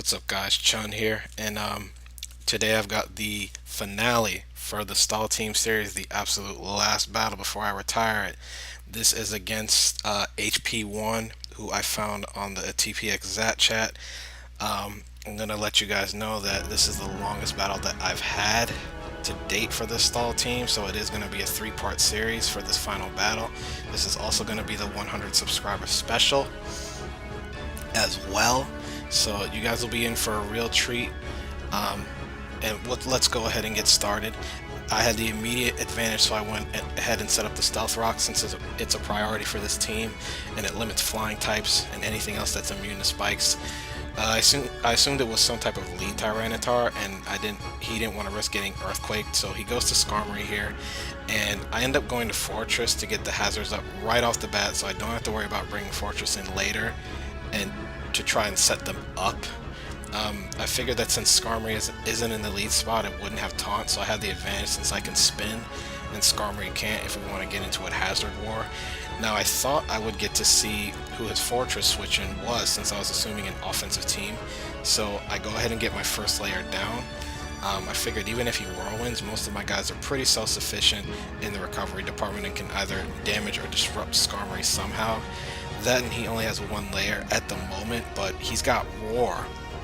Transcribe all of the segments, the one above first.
What's up, guys? Chun here, and today I've got the finale for the Stall Team series, the absolute last battle before I retire it. This is against hp1, who I found on the TPX Zat chat. I'm gonna let you guys know that this is the longest battle that I've had to date for this Stall Team, so it is going to be a three-part series for this final battle. This is also going to be the 100 subscriber special as well. So you guys will be in for a real treat. Let's go ahead and get started. I had the immediate advantage, so I went ahead and set up the stealth rock since it's a priority for this team, and it limits flying types and anything else that's immune to spikes. I assumed it was some type of lead Tyranitar, and he didn't want to risk getting earthquaked, so he goes to Skarmory here, and I end up going to Fortress to get the hazards up right off the bat, so I don't have to worry about bringing Fortress in later and to try and set them up. I figured that since Skarmory isn't in the lead spot, it wouldn't have taunt, so I had the advantage since I can spin and Skarmory can't if we want to get into a hazard war. Now I thought I would get to see who his Fortress switch-in was since I was assuming an offensive team, so I go ahead and get my first layer down. I figured even if he whirlwinds, most of my guys are pretty self-sufficient in the recovery department and can either damage or disrupt Skarmory somehow. Then he only has one layer at the moment, but he's got Roar,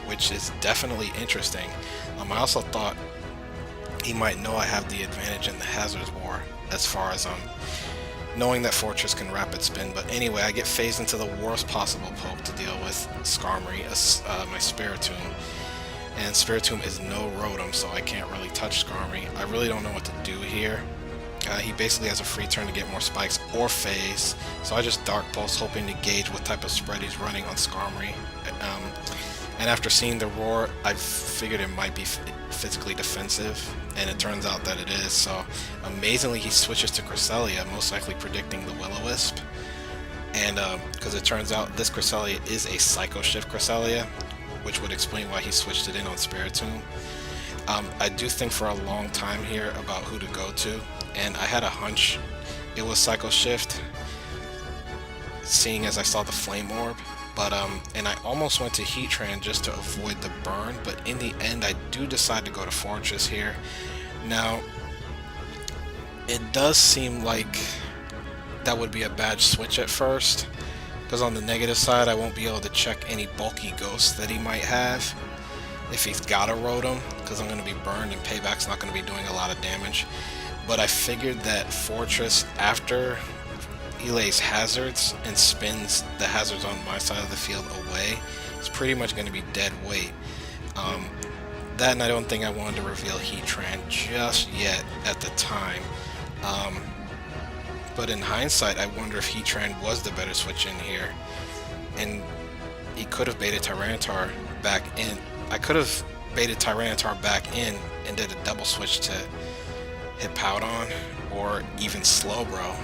which is definitely interesting. I also thought he might know I have the advantage in the Hazards War as far as knowing that Fortress can rapid spin. But anyway, I get phased into the worst possible poke to deal with Skarmory, my Spiritomb. And Spiritomb is no Rotom, so I can't really touch Skarmory. I really don't know what to do here. He basically has a free turn to get more spikes or phase, so I just Dark Pulse, hoping to gauge what type of spread he's running on Skarmory. And after seeing the Roar, I figured it might be physically defensive, and it turns out that it is. So amazingly, he switches to Cresselia, most likely predicting the Will-O-Wisp. And because it turns out this Cresselia is a Psycho Shift Cresselia, which would explain why he switched it in on Spiritomb. I do think for a long time here about who to go to, and I had a hunch it was Psycho Shift, seeing as I saw the Flame Orb. But and I almost went to Heatran just to avoid the burn, but in the end I do decide to go to Fortress here. Now, it does seem like that would be a bad switch at first, because on the negative side I won't be able to check any bulky ghosts that he might have if he's got a Rotom, because I'm going to be burned and Payback's not going to be doing a lot of damage. But I figured that Fortress, after he lays hazards and spins the hazards on my side of the field away, it's pretty much going to be dead weight. That, and I don't think I wanted to reveal Heatran just yet at the time. But in hindsight, I wonder if Heatran was the better switch in here, and he could have baited Tyranitar back in. I could have baited Tyranitar back in and did a double switch to Hippowdon or even Slowbro.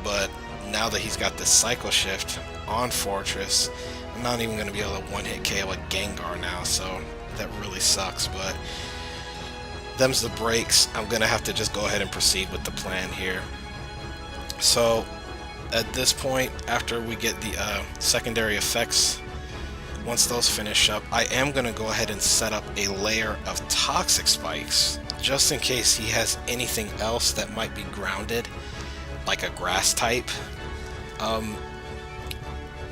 But now that he's got this Psycho Shift on Fortress, I'm not even going to be able to one-hit KO a Gengar now, so that really sucks. But them's the breaks. I'm going to have to just go ahead and proceed with the plan here. So at this point, after we get the secondary effects, once those finish up, I am going to go ahead and set up a layer of Toxic Spikes, just in case he has anything else that might be grounded, like a grass type.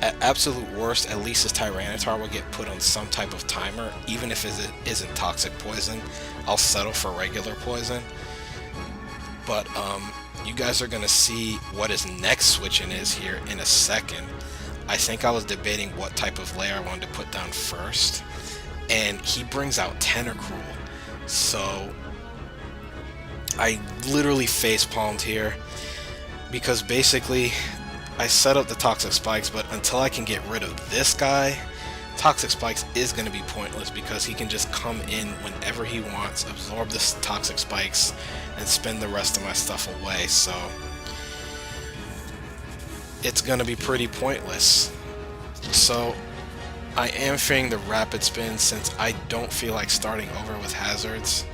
At absolute worst, at least his Tyranitar will get put on some type of timer. Even if it isn't toxic poison, I'll settle for regular poison. But you guys are going to see what his next switch-in is here in a second. I think I was debating what type of layer I wanted to put down first, and he brings out Tentacruel. So I literally face-palmed here, because basically I set up the Toxic Spikes, but until I can get rid of this guy, Toxic Spikes is going to be pointless, because he can just come in whenever he wants, absorb the Toxic Spikes, and spin the rest of my stuff away. So it's going to be pretty pointless. So I am fearing the rapid spin, since I don't feel like starting over with hazards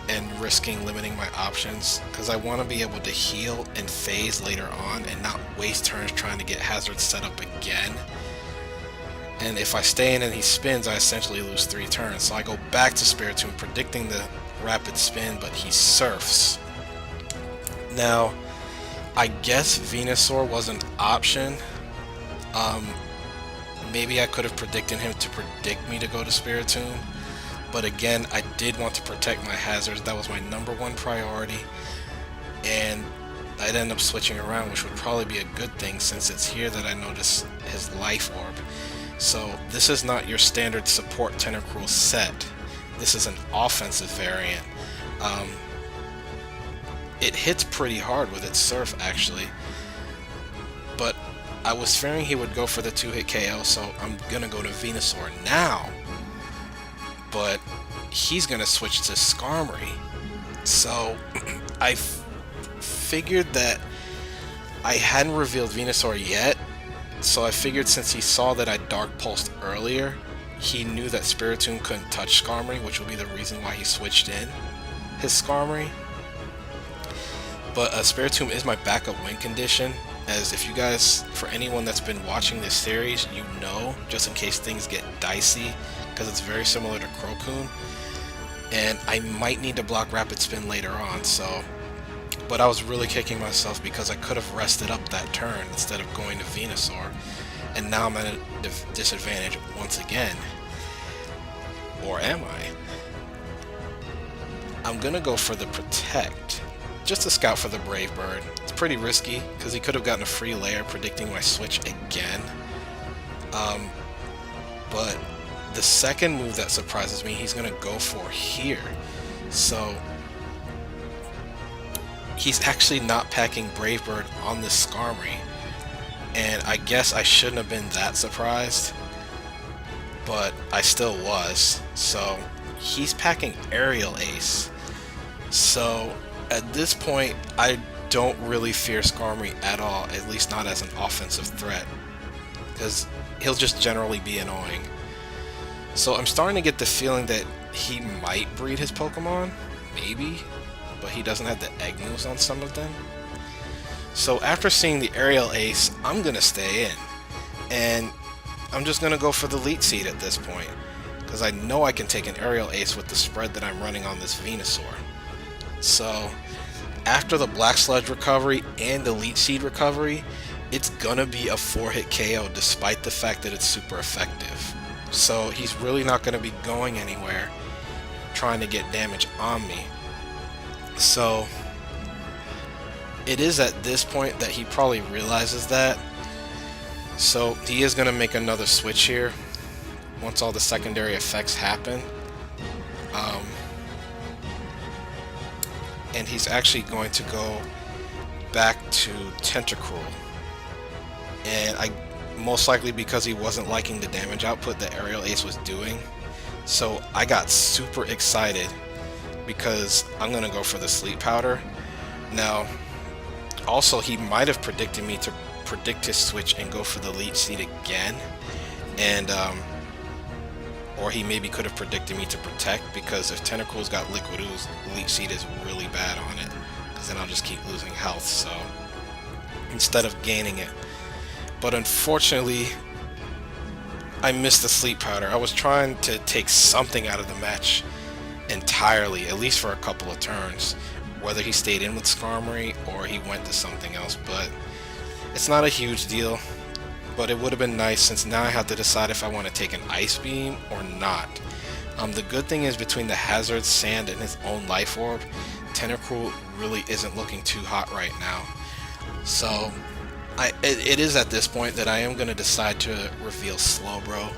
and risking limiting my options, because I want to be able to heal and phase later on and not waste turns trying to get hazards set up again. And if I stay in and he spins, I essentially lose 3 turns. So I go back to Spiritomb, predicting the rapid spin, but he surfs. Now, I guess Venusaur was an option. Maybe I could have predicted him to predict me to go to Spiritomb. But again, I did want to protect my hazards. That was my #1 priority. And I'd end up switching around, which would probably be a good thing since it's here that I notice his Life Orb. So this is not your standard support Tentacruel set. This is an offensive variant. It hits pretty hard with its Surf actually, but I was fearing he would go for the 2-hit KO, so I'm gonna go to Venusaur now. But he's gonna switch to Skarmory. So I figured that I hadn't revealed Venusaur yet, so I figured since he saw that I Dark Pulsed earlier, he knew that Spiritomb couldn't touch Skarmory, which would be the reason why he switched in his Skarmory. But Spiritomb is my backup win condition, as if you guys, for anyone that's been watching this series, you know, just in case things get dicey, because it's very similar to Crocoon, and I might need to block Rapid Spin later on, so... But I was really kicking myself because I could have rested up that turn instead of going to Venusaur, and now I'm at a disadvantage once again. Or am I? I'm gonna go for the Protect, just to scout for the Brave Bird. It's pretty risky because he could have gotten a free layer predicting my switch again. But the second move that surprises me, he's gonna go for here. So he's actually not packing Brave Bird on this Skarmory, and I guess I shouldn't have been that surprised, but I still was. So he's packing Aerial Ace. So at this point, I don't really fear Skarmory at all, at least not as an offensive threat, because he'll just generally be annoying. So I'm starting to get the feeling that he might breed his Pokemon, maybe, but he doesn't have the egg moves on some of them. So after seeing the Aerial Ace, I'm gonna stay in, and I'm just gonna go for the Leech Seed at this point, because I know I can take an Aerial Ace with the spread that I'm running on this Venusaur. So after the Black Sludge recovery and the Leech Seed recovery, it's gonna be a 4-hit KO despite the fact that it's super effective. So he's really not gonna be going anywhere trying to get damage on me. So it is at this point that he probably realizes that. So he is gonna make another switch here once all the secondary effects happen. And he's actually going to go back to Tentacruel. And most likely because he wasn't liking the damage output that Aerial Ace was doing. So I got super excited because I'm gonna go for the Sleep Powder. Now, also he might have predicted me to predict his switch and go for the Leech Seed again, and or he maybe could have predicted me to Protect, because if Tentacruel's got Liquid Ooze, Leech Seed is really bad on it, because then I'll just keep losing health, so instead of gaining it. But unfortunately, I missed the Sleep Powder. I was trying to take something out of the match entirely, at least for a couple of turns, whether he stayed in with Skarmory or he went to something else, but it's not a huge deal. But it would have been nice, since now I have to decide if I want to take an Ice Beam or not. The good thing is, between the Hazard, Sand, and his own Life Orb, Tentacruel really isn't looking too hot right now. So it is at this point that I am going to decide to reveal Slowbro,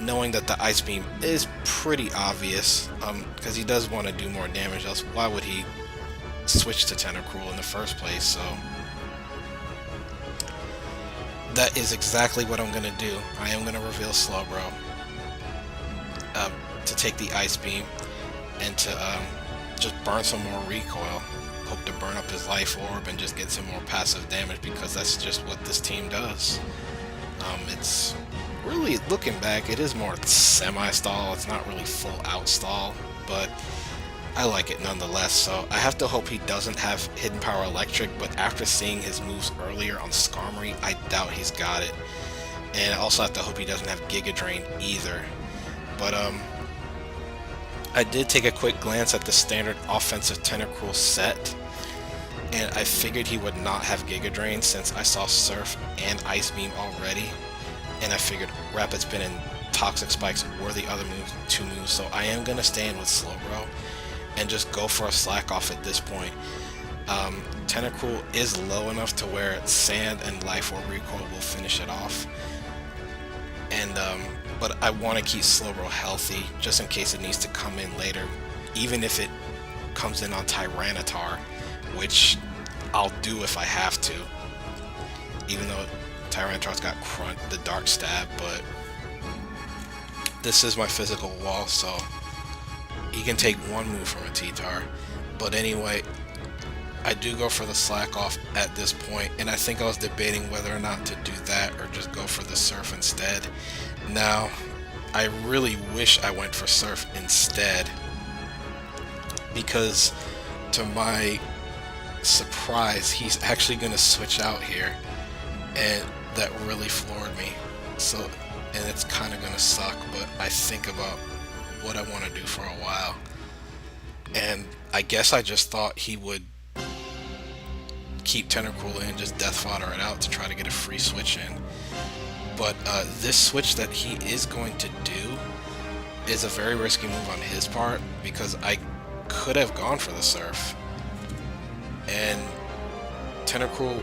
knowing that the Ice Beam is pretty obvious, because he does want to do more damage, else why would he switch to Tentacruel in the first place? So that is exactly what I'm going to do. I am going to reveal Slowbro to take the Ice Beam and to just burn some more recoil. Hope to burn up his Life Orb and just get some more passive damage, because that's just what this team does. It's really, looking back, it is more semi-stall. It's not really full out stall, but I like it nonetheless. So I have to hope he doesn't have Hidden Power Electric, but after seeing his moves earlier on Skarmory, I doubt he's got it. And I also have to hope he doesn't have Giga Drain either. But I did take a quick glance at the standard offensive Tentacruel set, and I figured he would not have Giga Drain since I saw Surf and Ice Beam already, and I figured Rapid Spin and Toxic Spikes were the other two moves, so I am going to stay in with Slowbro and just go for a slack off at this point. Tentacruel is low enough to where Sand and Life Orb Recoil will finish it off, and but I want to keep Slowbro healthy just in case it needs to come in later, even if it comes in on Tyranitar, which I'll do if I have to, even though Tyranitar's got the Dark Stab, but this is my physical wall, so he can take one move from a T-Tar. But anyway, I do go for the slack off at this point, and I think I was debating whether or not to do that or just go for the Surf instead. Now, I really wish I went for Surf instead, because to my surprise, he's actually going to switch out here, and that really floored me. So, and it's kind of going to suck, but I think about what I want to do for a while, and I guess I just thought he would keep Tentacruel in, just death fodder it out to try to get a free switch in. But this switch that he is going to do is a very risky move on his part, because I could have gone for the Surf, and Tentacruel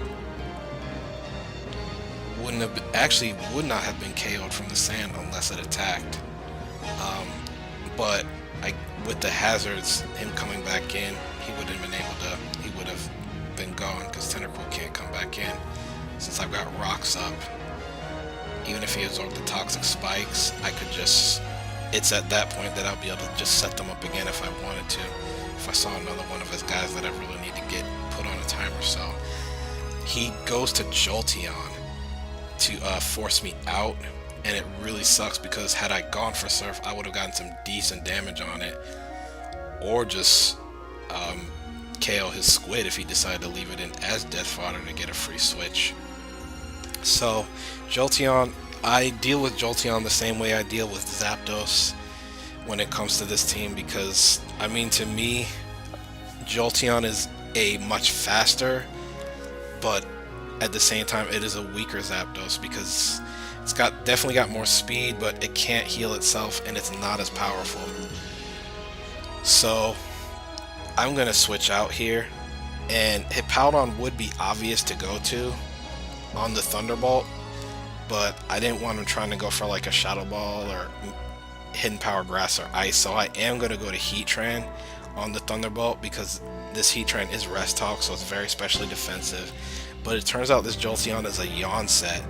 would not have been KO'd from the Sand unless it attacked. But with the hazards, him coming back in, he would have been gone, because Tentacruel can't come back in since I've got rocks up. Even if he absorbed the Toxic Spikes, I could just, it's at that point that I'll be able to just set them up again if I wanted to, if I saw another one of his guys that I really need to get put on a timer. So he goes to Jolteon to force me out, and it really sucks, because had I gone for Surf, I would have gotten some decent damage on it, or just KO his Squid if he decided to leave it in as death fodder to get a free switch. So Jolteon, I deal with Jolteon the same way I deal with Zapdos when it comes to this team, because I mean, to me, Jolteon is a much faster, but at the same time it is a weaker Zapdos, because it's definitely got more speed, but it can't heal itself, and it's not as powerful. So I'm gonna switch out here, and Hippowdon would be obvious to go to on the Thunderbolt, but I didn't want him trying to go for like a Shadow Ball or Hidden Power Grass or Ice, so I am going to go to Heatran on the Thunderbolt, because this Heatran is Rest Talk, so it's very specially defensive. But it turns out this Jolteon is a Yawn set,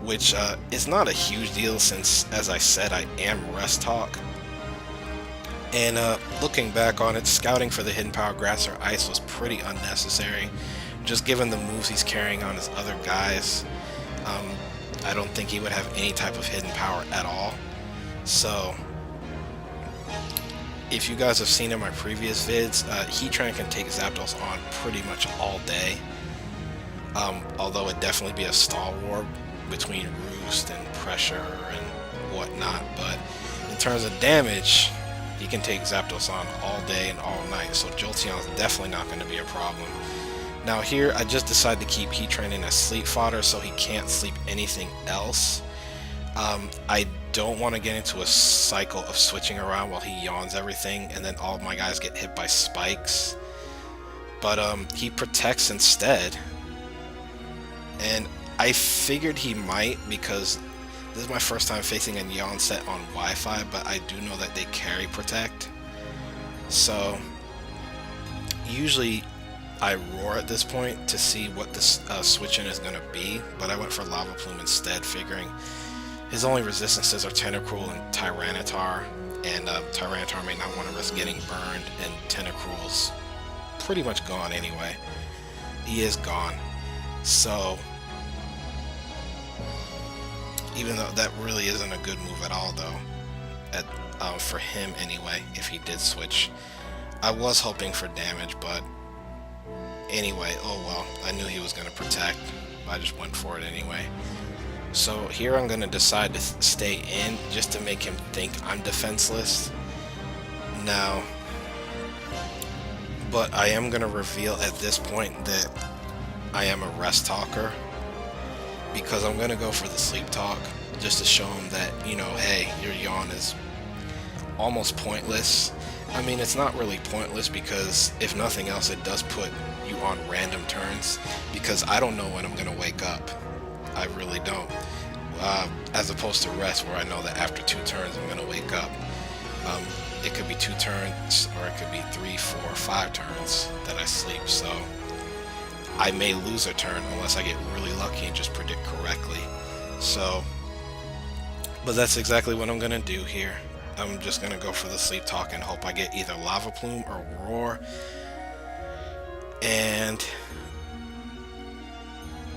which is not a huge deal since, as I said, I am Rest Talk. And looking back on it, scouting for the Hidden Power Grass or Ice was pretty unnecessary, just given the moves he's carrying on his other guys. I don't think he would have any type of hidden power at all. So if you guys have seen in my previous vids, Heatran can take Zapdos on pretty much all day, although it'd definitely be a stall war between Roost and Pressure and whatnot. But in terms of damage, he can take Zapdos on all day and all night, so Jolteon is definitely not going to be a problem. Now here, I just decided to keep Heatran in as sleep fodder, so he can't sleep anything else. I don't want to get into a cycle of switching around while he yawns everything, and then all of my guys get hit by spikes. But he protects instead, and I figured he might, because this is my first time facing a yawn set on Wi-Fi, but I do know that they carry protect. So usually I roar at this point to see what this switch in is going to be, but I went for Lava Plume instead, figuring his only resistances are Tentacruel and Tyranitar, and Tyranitar may not want to risk getting burned, and Tentacruel's pretty much gone anyway. He is gone. So even though that really isn't a good move at all, though, for him anyway, if he did switch, I was hoping for damage, but anyway, oh well, I knew he was going to protect. I just went for it anyway. So here I'm gonna decide to stay in just to make him think I'm defenseless. Now, but I am gonna reveal at this point that I am a rest talker, because I'm gonna go for the sleep talk just to show him that, you know, hey, your yawn is almost pointless. I mean, it's not really pointless, because if nothing else, it does put you on random turns, because I don't know when I'm gonna wake up. I really don't. As opposed to rest, where I know that after 2 turns I'm gonna wake up. It could be 2 turns, or it could be 3, 4, 5 turns that I sleep. So I may lose a turn unless I get really lucky and just predict correctly. So, but that's exactly what I'm gonna do here. I'm just gonna go for the sleep talk and hope I get either lava plume or roar. And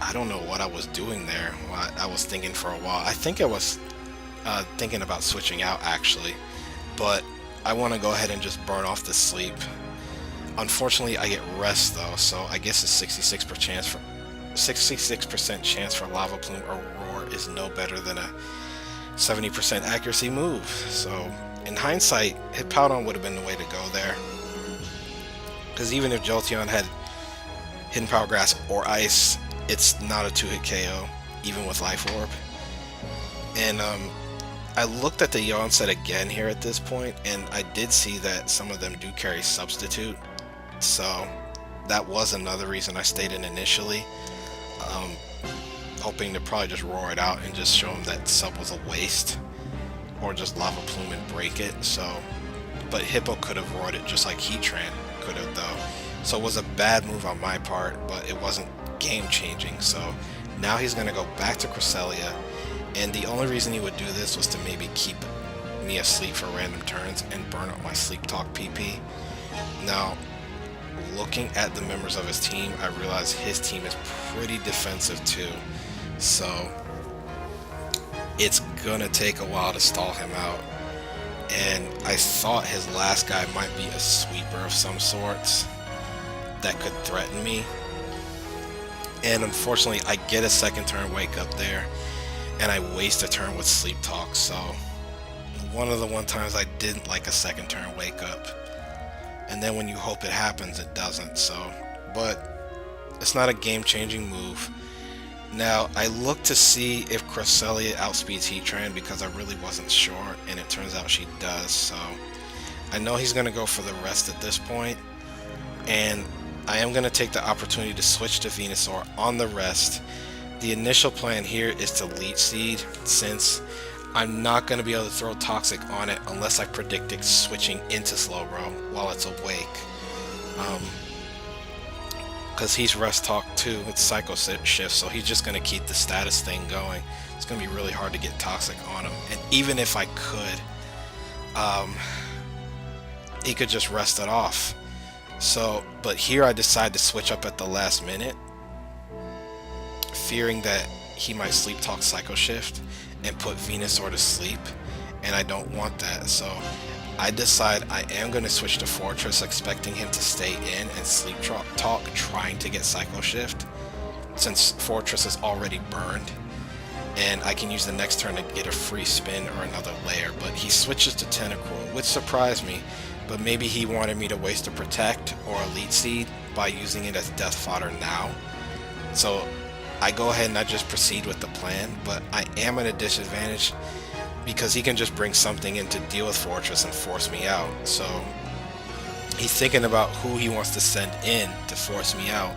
I don't know what I was doing there. I was thinking for a while. I think I was thinking about switching out, actually, but I want to go ahead and just burn off the sleep. Unfortunately, I get rest though, so I guess a 66% chance for lava plume or roar is no better than a 70% accuracy move. So in hindsight, Hippowdon would have been the way to go there, because even if Jolteon had Hidden Power Grass or Ice, it's not a 2-hit KO, even with Life Orb. And I looked at the yawn set again here at this point, and I did see that some of them do carry Substitute. So that was another reason I stayed in initially, hoping to probably just roar it out and just show him that Sub was a waste, or just Lava Plume and break it. So, but Hippo could have roared it just like Heatran could have though. So it was a bad move on my part, but it wasn't game changing. So now he's going to go back to Cresselia, and the only reason he would do this was to maybe keep me asleep for random turns and burn up my sleep talk PP. Now, looking at the members of his team, I realize his team is pretty defensive too, so it's gonna take a while to stall him out. And I thought his last guy might be a sweeper of some sorts that could threaten me, and unfortunately I get a second turn wake up there, and I waste a turn with sleep talk. So one of the times I didn't like a second turn wake up, and then when you hope it happens, it doesn't. So, but it's not a game changing move. Now I looked to see if Cresselia outspeeds Heatran, because I really wasn't sure, and it turns out she does. So I know he's gonna go for the rest at this point, and I am going to take the opportunity to switch to Venusaur on the rest. The initial plan here is to Leech Seed, since I'm not going to be able to throw Toxic on it unless I predict it switching into Slowbro while it's awake. Because he's Rest Talk too with Psycho Shift, so he's just going to keep the status thing going. It's going to be really hard to get Toxic on him. And even if I could, he could just rest it off. So, but here I decide to switch up at the last minute, fearing that he might Sleep Talk Psycho Shift and put Venusaur to sleep, and I don't want that. So I decide I am going to switch to Fortress, expecting him to stay in and Sleep Talk, trying to get Psycho Shift, since Fortress is already burned, and I can use the next turn to get a free spin or another layer. But he switches to Tentacruel, which surprised me. But maybe he wanted me to waste a Protect or a Leech Seed by using it as death fodder now. So I go ahead and I just proceed with the plan, but I am at a disadvantage because he can just bring something in to deal with Fortress and force me out. So he's thinking about who he wants to send in to force me out,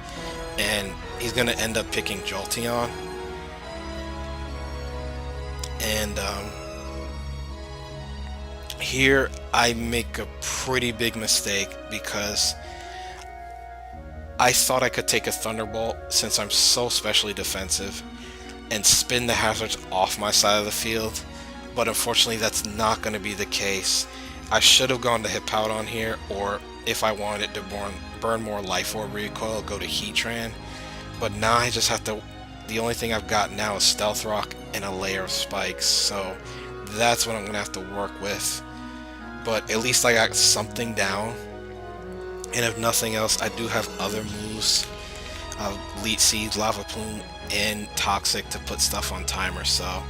and he's going to end up picking Jolteon. And here I make a pretty big mistake, because I thought I could take a Thunderbolt, since I'm so specially defensive, and spin the hazards off my side of the field, but unfortunately that's not going to be the case. I should have gone to Hippowdon here, or if I wanted to burn more Life Orb recoil, go to Heatran, but now I just have to, the only thing I've got now is Stealth Rock and a layer of spikes, so that's what I'm going to have to work with. But at least I got something down, and if nothing else, I do have other moves Leet Seeds, Lava Plume, and Toxic to put stuff on timer. So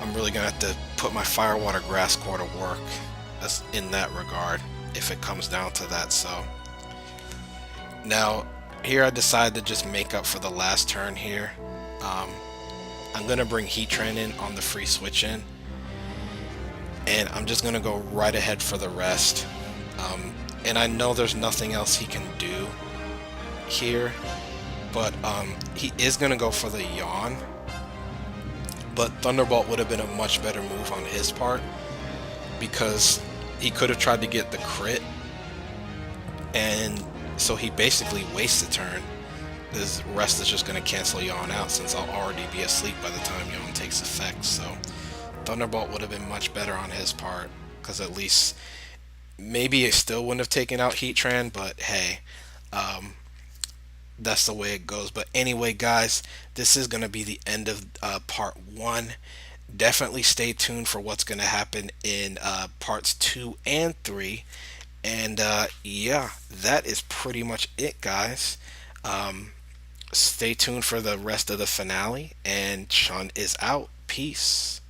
I'm really gonna have to put my Firewater Grass Core to work in that regard if it comes down to that. So now here I decided to just make up for the last turn here. Um, I'm gonna bring Heatran in on the free switch in, and I'm just gonna go right ahead for the rest. And I know there's nothing else he can do here, but he is gonna go for the Yawn. But Thunderbolt would have been a much better move on his part, because he could have tried to get the crit, and so he basically wastes a turn. The rest is just going to cancel Yawn out, since I'll already be asleep by the time Yawn takes effect. So Thunderbolt would have been much better on his part, because at least maybe it still wouldn't have taken out Heatran, but hey, that's the way it goes. But anyway, guys, this is going to be the end of part 1. Definitely stay tuned for what's going to happen in parts 2 and 3. And yeah, that is pretty much it, guys. Stay tuned for the rest of the finale, and Chun is out. Peace.